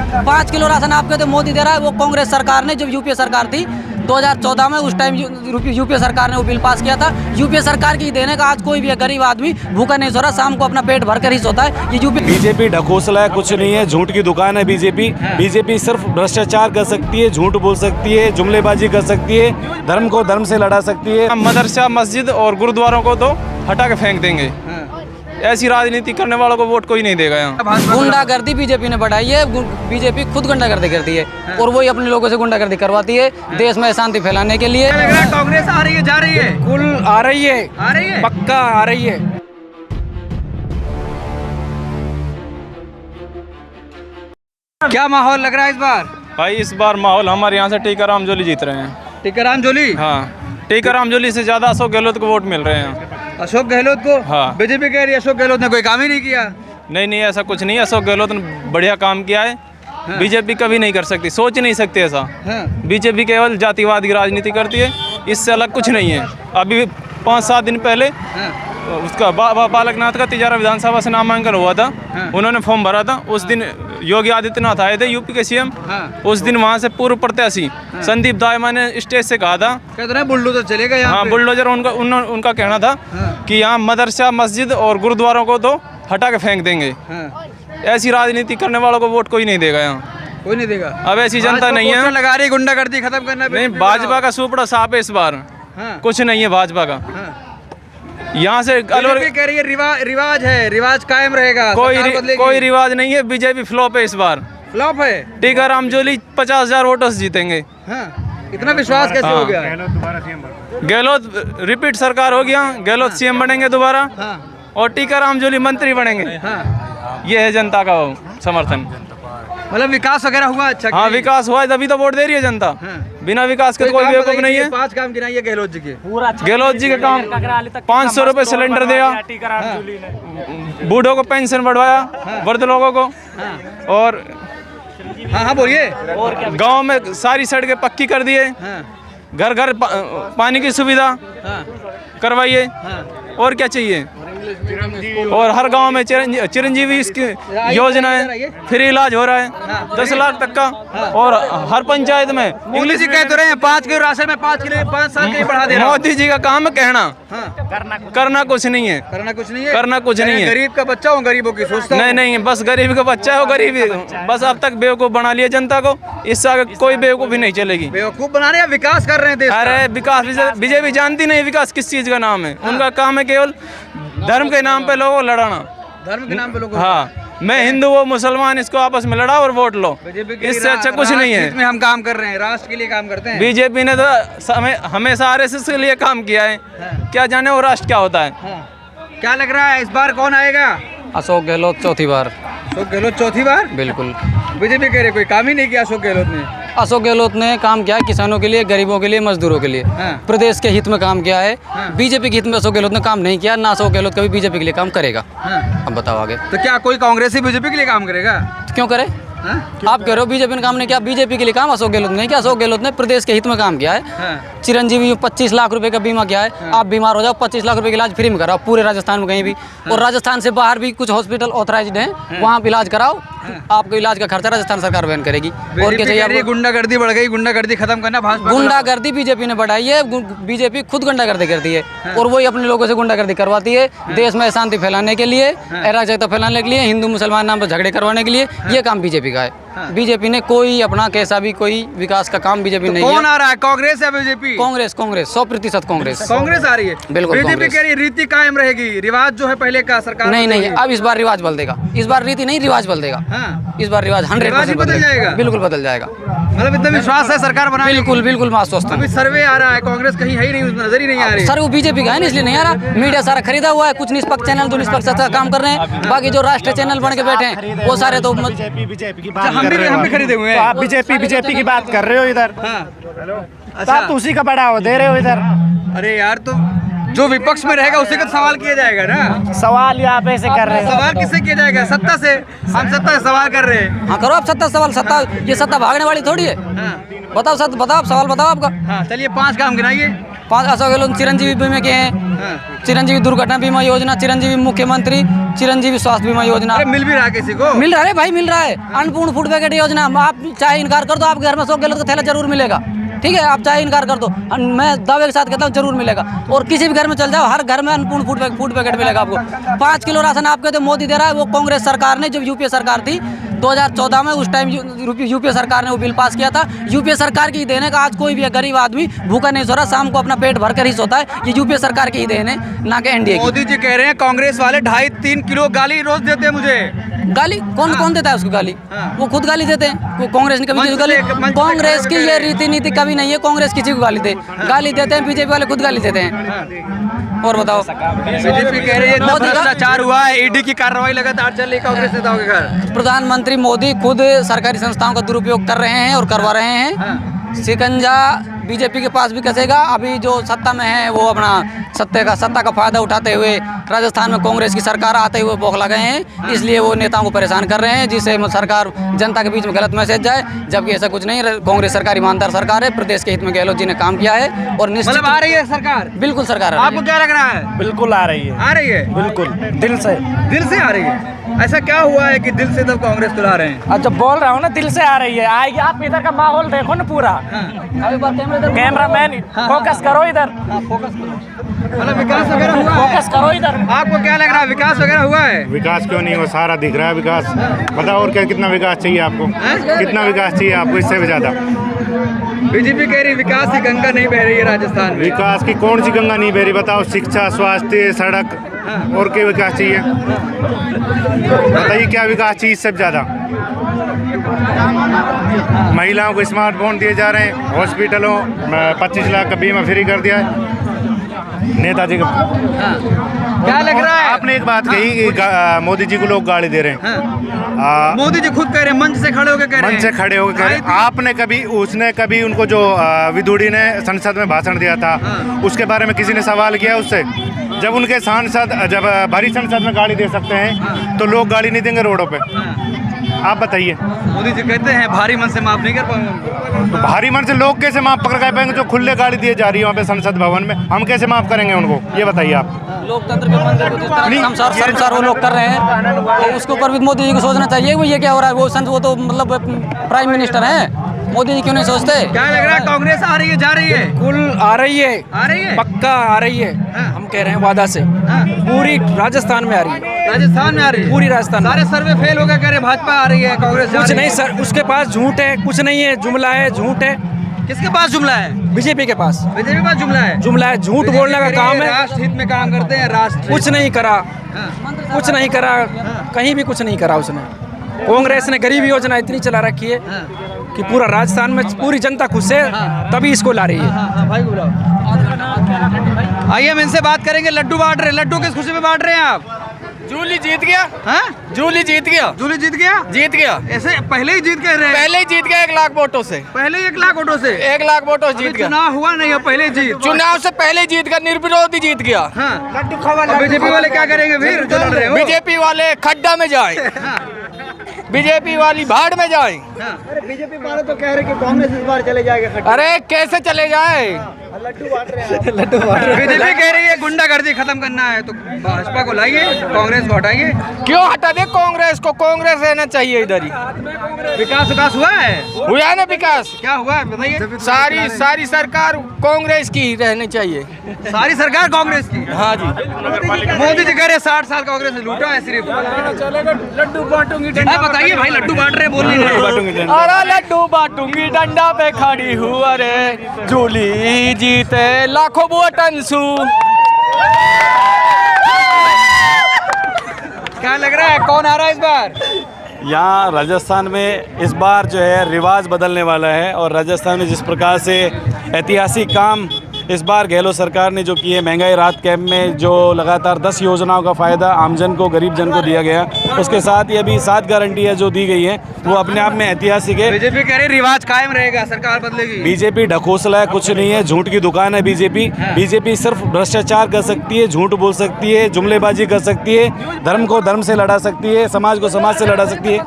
5 kilo ration आप कहते मोदी दे रहा है, वो कांग्रेस सरकार ने, जब यूपीए सरकार थी 2014 में, उस टाइम यूपीए सरकार ने वो बिल पास किया था। यूपीए सरकार की देने का आज कोई भी गरीब आदमी भूखा नहीं सो रहा, शाम को अपना पेट भर कर ही सोता है। ये यूपी बीजेपी ढकोसला है, कुछ नहीं है, झूठ की दुकान है बीजेपी। बीजेपी सिर्फ भ्रष्टाचार कर सकती है, झूठ बोल सकती है, जुमलेबाजी कर सकती है, धर्म को धर्म से लड़ा सकती है। मदरसा, मस्जिद और गुरुद्वारों को तो हटा के फेंक देंगे। ऐसी राजनीति करने वालों को वोट कोई नहीं देगा यहाँ। गुंडागर्दी बीजेपी ने बढ़ाई है, बीजेपी खुद गुंडागर्दी करती है और वही अपने लोगों से गुंडागर्दी करवाती है देश में अशांति फैलाने के लिए। कांग्रेस आ रही है, जा रही है, कुल आ रही है, पक्का आ रही है। क्या माहौल लग रहा है इस बार? भाई इस बार माहौल हमारे यहाँ से टीकाराम जोली जीत रहे हैं। टीकाराम जोली? हाँ, टीकाराम जोली से ज्यादा अशोक गहलोत को वोट मिल रहे हैं। अशोक गहलोत को? हाँ। बीजेपी कह रही है अशोक गहलोत ने कोई काम ही नहीं किया। नहीं, ऐसा कुछ नहीं है। अशोक गहलोत ने बढ़िया काम किया है। हाँ। बीजेपी कभी नहीं कर सकती, सोच नहीं सकती ऐसा। हाँ। बीजेपी केवल जातिवाद की राजनीति करती है, इससे अलग कुछ नहीं है। अभी 5-7 दिन पहले उसका बालकनाथ का तिजारा विधानसभा से नामांकन हुआ था। उन्होंने फॉर्म भरा था। उस दिन योगी आदित्यनाथ आए थे, यूपी के सीएम। उस दिन वहाँ से पूर्व प्रत्याशी संदीप दायमा ने स्टेज से कहा था, बुलडोजर चलेगा यहाँ। हाँ, बुलडोजर। उनका कहना था कि यहाँ मदरसा, मस्जिद और गुरुद्वारों को तो हटा के फेंक देंगे। ऐसी राजनीति करने वालों को वोट कोई नहीं देगा यहाँ, कोई नहीं देगा। अब ऐसी जनता नहीं है। लगा रही गुंडागर्दी खत्म करना। नहीं, भाजपा का सुपड़ा साफ है इस बार। कुछ नहीं है भाजपा का। यहाँ से बीजेपी कह रही है रिवाज है, रिवाज कायम रहेगा। कोई रिवाज नहीं है। बीजेपी फ्लॉप है इस बार। फ्लॉप है? टीकाराम जोली 50,000 वोटों से जीतेंगे। इतना विश्वास कैसे हो गया? गहलोत रिपीट सरकार हो गया, गहलोत सीएम बनेंगे दोबारा और टीकाराम जोली मंत्री बनेंगे। ये है जनता का समर्थन। मतलब विकास वगैरह हुआ? अच्छा, हाँ, विकास हुआ है, तभी तो वोट दे रही है जनता। बिना विकास के कोई बेवकूफ नहीं है। 5 काम गिनाइए गहलोत जी के। गहलोत जी के काम 500 रुपए सिलेंडर दिया, बूढ़ों को पेंशन बढ़वाया, वृद्ध लोगों को, और हाँ बोलिए, गांव में सारी सड़कें पक्की कर दिए, घर घर पानी की सुविधा करवाइए। और क्या चाहिए? और हर गांव में चिरंजीवी इसकी योजना है, फ्री इलाज हो रहा है 10 लाख तक का। और हर पंचायत में इंग्लिश ही कह तो रहे हैं 5 किलो राशन में 5 किलो 5 साल के बढ़ा दे रहा है। मोदी जी का काम है कहना, करना कुछ नहीं है। करना कुछ नहीं है। करना कुछ नहीं है। गरीब का बच्चा हूँ, गरीबों की सोचता हूँ। नहीं, बस गरीब का बच्चा है, वो गरीबी बस अब तक बेवकूफ बना लिया जनता को। इससे आगे कोई बेवकूफी नहीं चलेगी। बेवकूफ बना रहे हैं, विकास कर रहे हैं देश का। अरे विकास बीजेपी जानती नहीं विकास किस चीज का नाम है। उनका काम है केवल धर्म के नाम पे लोगों को लड़ाना। धर्म के नाम पे लोगों? हाँ, मैं हिंदू वो मुसलमान, इसको आपस में लड़ा और वोट लो। इससे अच्छा कुछ नहीं है। इसमें हम काम कर रहे हैं, राष्ट्र के लिए काम करते हैं। बीजेपी ने तो हमेशा आरएसएस के लिए काम किया है। क्या जाने वो राष्ट्र क्या होता है। क्या लग रहा है इस बार कौन आएगा? अशोक गहलोत चौथी बार। अशोक गहलोत चौथी बार? बिल्कुल। बीजेपी कह रहे कोई काम ही नहीं किया अशोक गहलोत ने। अशोक गहलोत ने काम किया है किसानों के लिए, गरीबों के लिए, मजदूरों के लिए, प्रदेश के हित में काम किया है। बीजेपी के हित में अशोक गहलोत ने काम नहीं किया, ना अशोक गहलोत कभी बीजेपी के लिए काम करेगा। अब बताओ आगे। तो क्या कोई कांग्रेसी बीजेपी के लिए काम करेगा? क्यों करे? आप कह रहे हो बीजेपी ने काम नहीं किया, बीजेपी के लिए काम अशोक गहलोत ने किया। अशोक गहलोत ने प्रदेश के हित में काम किया है। चिरंजीवी 25 लाख रुपए का बीमा किया है। आप बीमार हो जाओ 25 लाख रुपए का इलाज फ्री में कराओ पूरे राजस्थान में कहीं भी। और राजस्थान से बाहर भी कुछ हॉस्पिटल ऑथराइज्ड हैं, वहाँ पे इलाज कराओ, आपको इलाज का खर्चा राजस्थान सरकार वहन करेगी। और क्या चाहिए? गुंडागर्दी बढ़ गई, गुंडागर्दी खत्म करना भाजपा। गुंडागर्दी बीजेपी ने बढ़ाई है, बीजेपी खुद गुंडागर्दी करती है और वही अपने लोगों से गुंडागर्दी करवाती है देश में अशांति फैलाने के लिए, अराजकता फैलाने के लिए, हिंदू मुसलमान नाम पर झगड़े करवाने के लिए। ये काम बीजेपी का है। बीजेपी ने कोई अपना कैसा भी कोई विकास का काम बीजेपी नहीं। कौन आ रहा है, कांग्रेस या बीजेपी? कांग्रेस 100% कांग्रेस आ रही है। बिल्कुल। बीजेपी कह रही है रीति कायम रहेगी, रिवाज जो है पहले का सरकार नहीं, अब इस बार रिवाज बदल देगा। इस बार रीति नहीं, रिवाज बदल देगा। इस बार रिवाज 100% बदल जाएगा। बिल्कुल बदल जाएगा। मतलब इतना विश्वास है सरकार बना? बिल्कुल आश्वस्त। अभी सर्वे आ रहा है, कांग्रेस कहीं है ही नहीं, नजर ही नहीं आ रही। सर वो बीजेपी का है ना, इसलिए नहीं आ रहा। मीडिया सारा खरीदा हुआ है, कुछ निष्पक्ष चैनल तो निष्पक्ष काम कर रहे हैं, बाकी जो राष्ट्रीय चैनल बन के बैठे हैं वो सारे तो बीजेपी की हम भी खरीदे हुए हैं। आप बीजेपी की बात कर रहे हो इधर। अच्छा, आप उसी का बढ़ावा दे रहे हो इधर। अरे यार, तो जो विपक्ष में रहेगा उसी का सवाल किया जाएगा ना। सवाल यहाँ पे से कर रहे हैं। सवाल किससे किया जाएगा? सत्ता से। हम सत्ता से सवाल कर रहे हैं। हाँ, करो आप सत्ता सवाल। सत्ता ये सत्ता भागने वाली थोड़ी है। बताओ सवाल बताओ आपका। हाँ, चलिए 5 काम गिनाइए। 5 अशोक गहलोत चिरंजीवी बीमा के हैं, चिरंजीवी दुर्घटना बीमा योजना, चिरंजीवी मुख्यमंत्री, चिरंजीवी स्वास्थ्य बीमा योजना। अरे मिल भी रहा है किसी को? मिल रहा है भाई, मिल रहा है। अन्नपूर्ण फूड पैकेट योजना, आप चाहे इनकार कर दो, आपके घर में अशोक गहलोत का थैला जरूर मिलेगा। ठीक है, आप चाहे इनकार कर दो, मैं दावे के साथ कहता हूँ जरूर मिलेगा। और किसी भी घर में चल जाओ, हर घर में अन्नपूर्ण फूड पैकेट मिलेगा आपको। 5 किलो राशन आपके तो मोदी दे रहा है, वो कांग्रेस सरकार ने, जब यूपीए सरकार थी 2014 में, उस टाइम यूपीए सरकार ने वो बिल पास किया था। यूपीए सरकार की ही देन है कि आज कोई भी गरीब आदमी भूखा नहीं सो रहा, शाम को अपना पेट भर कर ही सोता है। ये यूपीए सरकार की ही देन है, ना कि एनडीए की। मोदी जी कह रहे हैं कांग्रेस वाले 2.5-3 किलो गाली रोज देते हैं मुझे। गाली कौन देता है उसको गाली? वो खुद गाली देते हैं। वो कांग्रेस ने कभी किसी को गाली, कांग्रेस की ये रीति नीति कभी नहीं है कांग्रेस किसी को गाली देते हैं। बीजेपी वाले खुद गाली देते हैं। और बताओ, बीजेपी कह रही है इतना भ्रष्टाचार हुआ है, ईडी की कार्रवाई लगातार चल रही कांग्रेस नेताओं के घर। प्रधानमंत्री मोदी खुद सरकारी संस्थाओं का दुरुपयोग कर रहे हैं और करवा रहे हैं। शिकंजा बीजेपी के पास भी कसेगा। अभी जो सत्ता में है वो अपना सत्ता का फायदा उठाते हुए राजस्थान में कांग्रेस की सरकार आते हुए बौखला गए हैं, इसलिए वो नेताओं को परेशान कर रहे हैं, जिससे सरकार जनता के बीच में गलत मैसेज जाए। जबकि ऐसा कुछ नहीं, कांग्रेस सरकार ईमानदार सरकार है, प्रदेश के हित में गहलोत जी ने काम किया है। और निश्चित आ रही है सरकार, बिल्कुल सरकार आ रही है। आपको क्या लग रहा है? बिल्कुल आ रही है, बिल्कुल दिल से आ रही है। ऐसा क्या हुआ है कि दिल से तब कांग्रेस तुला रहे हैं? अब जब बोल रहा हूँ ना, दिल से आ रही है, आएगी। आप इधर का माहौल देखो ना पूरा। कैमरामैन फोकस करो इधर, मतलब विकास वगैरह हुआ है? फोकस करो इधर। आपको क्या लग रहा है, विकास वगैरह हुआ है? विकास क्यों नहीं, वो सारा दिख रहा है विकास। बताओ और क्या, कितना विकास चाहिए आपको? कितना विकास चाहिए आपको? इससे भी ज्यादा। बीजेपी कह रही विकास की गंगा नहीं बह रही है राजस्थान में। विकास की कौन सी गंगा नहीं बह रही? बताओ, शिक्षा, स्वास्थ्य, सड़क, और क्या विकास चाहिए? बताइए क्या विकास चाहिए इससे ज्यादा? महिलाओं को स्मार्टफोन दिए जा रहे हैं, हॉस्पिटलों 25 लाख का बीमा फ्री कर दिया है नेताजी का। क्या लग रहा है? आपने एक बात कही कि मोदी जी को लोग गाली दे रहे हैं। मोदी जी खुद कह रहे हैं, मंच से खड़े होकर कह रहे हैं। मंच से खड़े होकर कह रहे हैं। आपने कभी, उसने कभी उनको जो विदुड़ी ने संसद में भाषण दिया था, उसके बारे में किसी ने सवाल किया उससे? जब उनके सांसद, जब भरी संसद में गाली दे सकते हैं तो लोग गाली नहीं देंगे रोडों पे? आप बताइए। मोदी जी कहते हैं भारी मन से माफ नहीं कर पाएंगे। तो भारी मन से लोग कैसे माफ कर पाएंगे जो खुले गाली दिए जा रही है वहाँ पे संसद भवन में? हम कैसे माफ करेंगे उनको, ये बताइए आप। लोकतंत्र के मंदिर को जिस तरह शर्मसार वो लोग कर रहे हैं, तो उसके ऊपर भी मोदी जी को सोचना चाहिए कि ये क्या हो रहा है। वो तो मतलब प्राइम मिनिस्टर हैं, मोदी जी क्यों नहीं सोचते? क्या लग रहा है, कांग्रेस आ रही है, जा रही है? बिल्कुल आ रही है, पक्का आ रही है। हम कह रहे हैं वादा से, पूरी राजस्थान में आ रही है। राजस्थान में आ रही है, पूरी राजस्थान। सारे सर्वे फेल हो गए, कह रहे भाजपा आ रही है, कांग्रेस कुछ नहीं सर, उसके पास झूठ है, कुछ नहीं है, जुमला है, झूठ है। किसके पास जुमला है? बीजेपी के पास। बीजेपी के पास जुमला है? जुमला है, झूठ बोलने का काम है। राष्ट्र हित में काम करते हैं, राष्ट्र कुछ नहीं करा, कुछ नहीं करा, कहीं भी कुछ नहीं करा उसने। कांग्रेस ने गरीब योजना इतनी चला रखी है कि पूरा राजस्थान में पूरी जनता खुश है, तभी इसको ला रही है। भाई बुलाओ, आइए हम इनसे बात करेंगे। लड्डू बांट रहे, लड्डू किस खुशी में बांट रहे हैं आप? जूली जीत गया। हाँ, जूली जीत गया। जूली जीत गया? जीत गया, ऐसे पहले ही जीत गए रहे? पहले ही जीत गया 1 लाख वोटों से। पहले 1 लाख वोटों से? 1 लाख वोटों से जीत गया। चुनाव हुआ नहीं है, पहले जीत। चुनाव से पहले जीत गया, निर्विरोध ही जीत गया। बीजेपी वाले क्या करेंगे फिर? जो लड़ रहे हो? बीजेपी वाले खड्डा में जाए, बीजेपी वाली भाड़ में जाए। बीजेपी वाले तो कह रहे कि कांग्रेस इस बार चले जाएगा। अरे कैसे चले जाए? लड्डू बांट रहे। बीजेपी कह रही है गुंडागर्दी खत्म करना है, तो भाजपा को लाइए, कांग्रेस को हटाइए। क्यों हटा दे कांग्रेस को? कांग्रेस रहना चाहिए इधर ही। विकास हुआ है? हुआ ना विकास? क्या हुआ है बताइए। सारी सरकार कांग्रेस की रहनी चाहिए। सारी सरकार कांग्रेस की? हाँ जी। मोदी जी कह रहे 60 साल कांग्रेस ने लूटा है सिर्फ। लड्डू बांटूंगी, बताइए भाई, लड्डू बांट रहे, बोल नहीं रहे। अरे लड्डू बांटूंगी डंडा पे खड़ी हूँ, अरे जूली जीते लाखों वोटन सू। क्या लग रहा है, कौन आ रहा है इस बार? यहाँ राजस्थान में इस बार जो है रिवाज बदलने वाला है। और राजस्थान में जिस प्रकार से ऐतिहासिक काम इस बार गहलोत सरकार ने जो किए, महंगाई राहत कैंप में जो लगातार 10 योजनाओं का फ़ायदा आमजन को, गरीब जन को दिया गया, उसके साथ ही अभी 7 गारंटियाँ जो दी गई हैं वो अपने आप में ऐतिहासिक है। बीजेपी कह रही रिवाज कायम रहेगा, सरकार बदलेगी। बीजेपी ढकोसला है, कुछ नहीं है, झूठ की दुकान है बीजेपी। बीजेपी सिर्फ भ्रष्टाचार कर सकती है, झूठ बोल सकती है, जुमलेबाजी कर सकती है, धर्म को धर्म से लड़ा सकती है, समाज को समाज से लड़ा सकती है।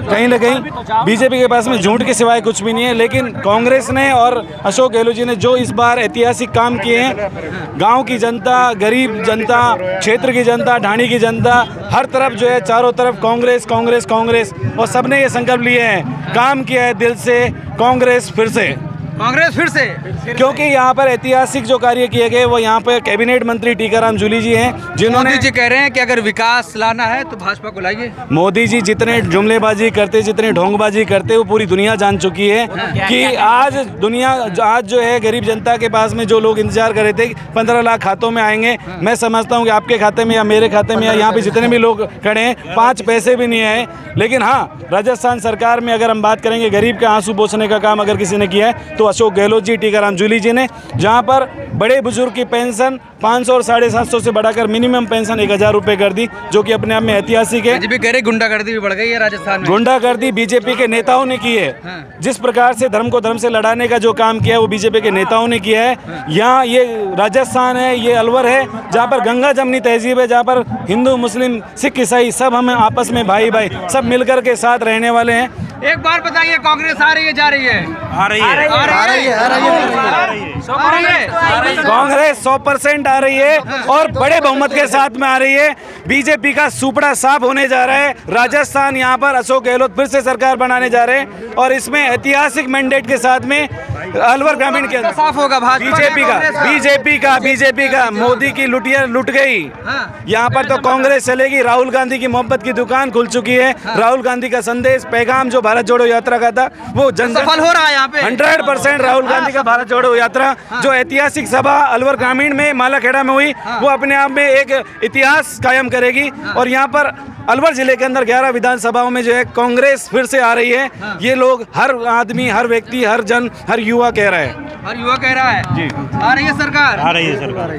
कहीं ना कहीं बीजेपी के पास में झूठ के सिवाय कुछ भी नहीं है। लेकिन कांग्रेस ने और अशोक गहलोत जी ने जो इस बार ऐतिहासिक काम किए हैं। गांव की जनता, गरीब जनता, क्षेत्र की जनता, ढाणी की जनता, हर तरफ जो है चारों तरफ कांग्रेस कांग्रेस कांग्रेस, और सबने ये संकल्प लिए हैं, काम किया है दिल से, कांग्रेस फिर से। कांग्रेस फिर से, क्योंकि यहाँ पर ऐतिहासिक जो कार्य किए गए वो यहाँ पर कैबिनेट मंत्री टीकाराम जूली जी हैं, जिन्होंने मोदी जी कह रहे हैं कि अगर विकास लाना है तो भाजपा को लाइए। मोदी जी जितने जुमलेबाजी करते, जितने ढोंगबाजी करते, वो पूरी दुनिया जान चुकी है कि आज जो है गरीब जनता के पास में जो लोग इंतजार कर रहे थे 15 लाख खातों में आएंगे, मैं समझता हूँ कि आपके खाते में या मेरे खाते में या यहाँ पे जितने भी लोग खड़े हैं 5 पैसे भी नहीं आए। लेकिन हाँ, राजस्थान सरकार में अगर हम बात करेंगे गरीब के आंसू पोंछने का काम अगर किसी ने किया है तो अशोक गहलोत जी, टीकाराम जूली जी ने, जहाँ पर बड़े बुजुर्ग की पेंशन 500 और 750 से बढ़ाकर मिनिमम पेंशन 1000 रुपये कर दी, जो कि अपने आप में ऐतिहासिक है। बीजेपी कह रही गुंडागर्दी भी बढ़ गई है राजस्थान में। गुंडागर्दी बीजेपी के नेताओं ने की है। जिस प्रकार से धर्म को धर्म से लड़ाने का जो काम किया है वो बीजेपी के नेताओं ने किया है। यहाँ ये राजस्थान है, ये अलवर है, जहाँ पर गंगा जमनी तहजीब है, जहाँ पर हिंदू, मुस्लिम, सिख, ईसाई सब हम आपस में भाई भाई सब मिलकर के साथ रहने वाले हैं। एक बार बताइए, कांग्रेस आ रही है, जा रही है? आ रही है, कांग्रेस 100% आ रही है और बड़े बहुमत के साथ में आ रही है। बीजेपी का सुपड़ा साफ होने जा रहा है। राजस्थान यहाँ पर अशोक गहलोत फिर से सरकार बनाने जा रहे हैं और इसमें ऐतिहासिक मैंडेट के साथ में अलवर ग्रामीण के साफ होगा बीजेपी का मोदी की लुटिया लुट गई। यहाँ पर तो कांग्रेस चलेगी। राहुल गांधी की मोहब्बत की दुकान खुल चुकी है। राहुल गांधी का संदेश, पैगाम जो भारत जोड़ो यात्रा का था वो सफल हो रहा है। यहाँ पे 100% राहुल गांधी का भारत जोड़ो यात्रा जो ऐतिहासिक सभा अलवर ग्रामीण में मालाखेड़ा में हुई वो अपने आप में एक इतिहास कायम करेगी। और यहाँ पर अलवर जिले के अंदर 11 विधानसभाओं में जो है कांग्रेस फिर से आ रही है। ये लोग, हर आदमी, हर व्यक्ति, हर जन, हर युवा कह रहा है। जी, आ रही है सरकार, आ रही है सरकार।